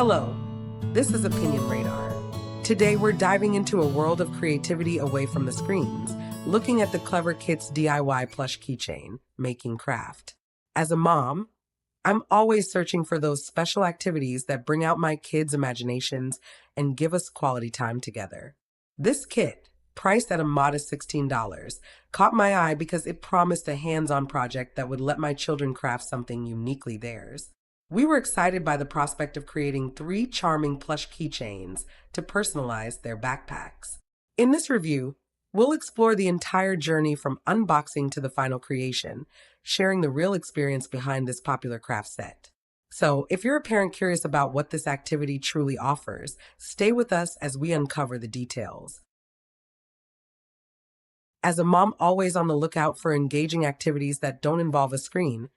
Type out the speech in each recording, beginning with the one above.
Hello, this is Opinion Radar. Today we're diving into a world of creativity away from the screens, looking at the Klever Kit's DIY plush keychain, making craft. As a mom, I'm always searching for those special activities that bring out my kids' imaginations and give us quality time together. This kit, priced at a modest $16, caught my eye because it promised a hands-on project that would let my children craft something uniquely theirs. We were excited by the prospect of creating 3 charming plush keychains to personalize their backpacks. In this review, we'll explore the entire journey from unboxing to the final creation, sharing the real experience behind this popular craft set. So, if you're a parent curious about what this activity truly offers, stay with us as we uncover the details. As a mom always on the lookout for engaging activities that don't involve a screen,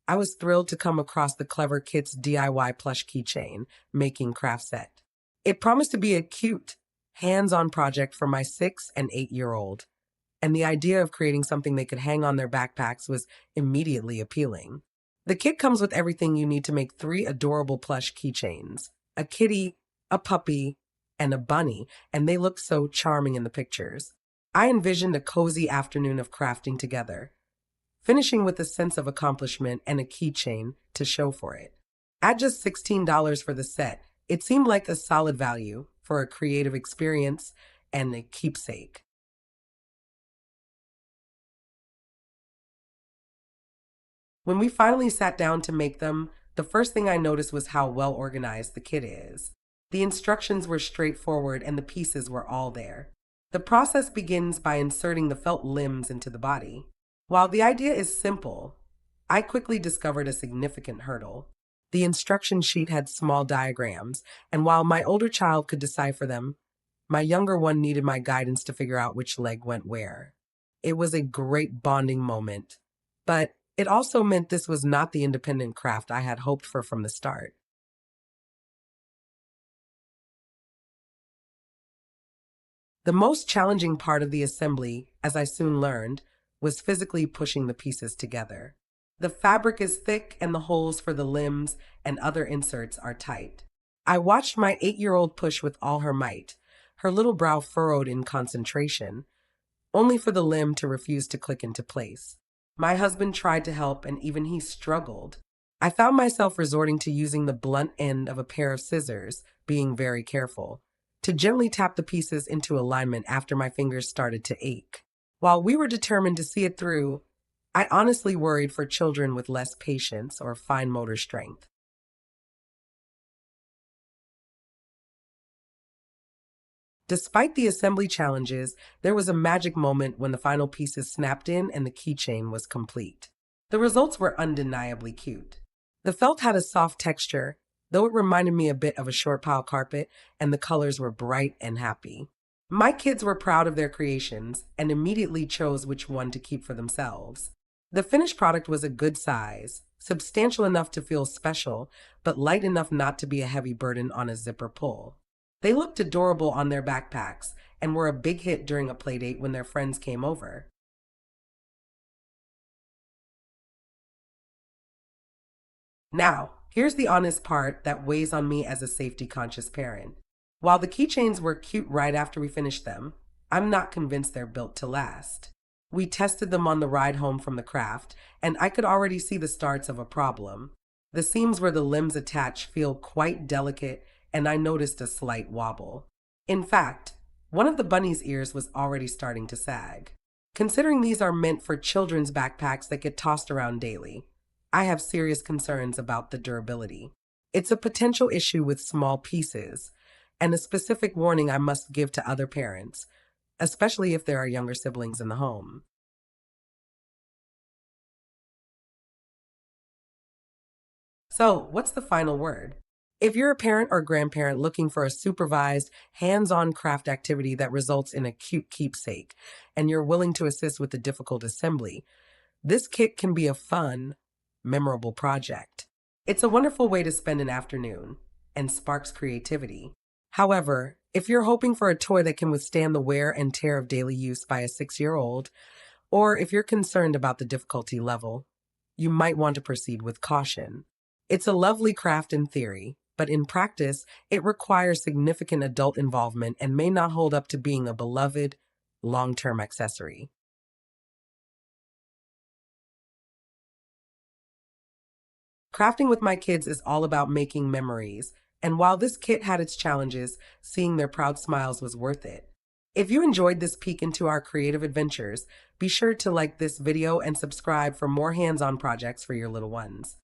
I was thrilled to come across the Klever Kit's DIY plush keychain making craft set. It promised to be a cute, hands-on project for my 6 and 8-year-old, and the idea of creating something they could hang on their backpacks was immediately appealing. The kit comes with everything you need to make 3 adorable plush keychains: a kitty, a puppy, and a bunny, and they look so charming in the pictures. I envisioned a cozy afternoon of crafting together, finishing with a sense of accomplishment and a keychain to show for it. At just $16 for the set, it seemed like a solid value for a creative experience and a keepsake. When we finally sat down to make them, the first thing I noticed was how well organized the kit is. The instructions were straightforward and the pieces were all there. The process begins by inserting the felt limbs into the body. While the idea is simple, I quickly discovered a significant hurdle. The instruction sheet had small diagrams, and while my older child could decipher them, my younger one needed my guidance to figure out which leg went where. It was a great bonding moment, but it also meant this was not the independent craft I had hoped for from the start. The most challenging part of the assembly, as I soon learned, was physically pushing the pieces together. The fabric is thick and the holes for the limbs and other inserts are tight. I watched my 8-year-old push with all her might, her little brow furrowed in concentration, only for the limb to refuse to click into place. My husband tried to help and even he struggled. I found myself resorting to using the blunt end of a pair of scissors, being very careful, to gently tap the pieces into alignment after my fingers started to ache. While we were determined to see it through, I honestly worried for children with less patience or fine motor strength. Despite the assembly challenges, there was a magic moment when the final pieces snapped in and the keychain was complete. The results were undeniably cute. The felt had a soft texture, though it reminded me a bit of a short pile carpet, and the colors were bright and happy. My kids were proud of their creations and immediately chose which one to keep for themselves. The finished product was a good size, substantial enough to feel special, but light enough not to be a heavy burden on a zipper pull. They looked adorable on their backpacks and were a big hit during a playdate when their friends came over. Now, here's the honest part that weighs on me as a safety-conscious parent. While the keychains were cute right after we finished them, I'm not convinced they're built to last. We tested them on the ride home from the craft, and I could already see the starts of a problem. The seams where the limbs attach feel quite delicate, and I noticed a slight wobble. In fact, one of the bunny's ears was already starting to sag. Considering these are meant for children's backpacks that get tossed around daily, I have serious concerns about the durability. It's a potential issue with small pieces, and a specific warning I must give to other parents, especially if there are younger siblings in the home. So, what's the final word? If you're a parent or grandparent looking for a supervised, hands-on craft activity that results in a cute keepsake, and you're willing to assist with the difficult assembly, this kit can be a fun, memorable project. It's a wonderful way to spend an afternoon and sparks creativity. However, if you're hoping for a toy that can withstand the wear and tear of daily use by a 6-year-old, or if you're concerned about the difficulty level, you might want to proceed with caution. It's a lovely craft in theory, but in practice, it requires significant adult involvement and may not hold up to being a beloved, long-term accessory. Crafting with my kids is all about making memories, and while this kit had its challenges, seeing their proud smiles was worth it. If you enjoyed this peek into our creative adventures, be sure to like this video and subscribe for more hands-on projects for your little ones.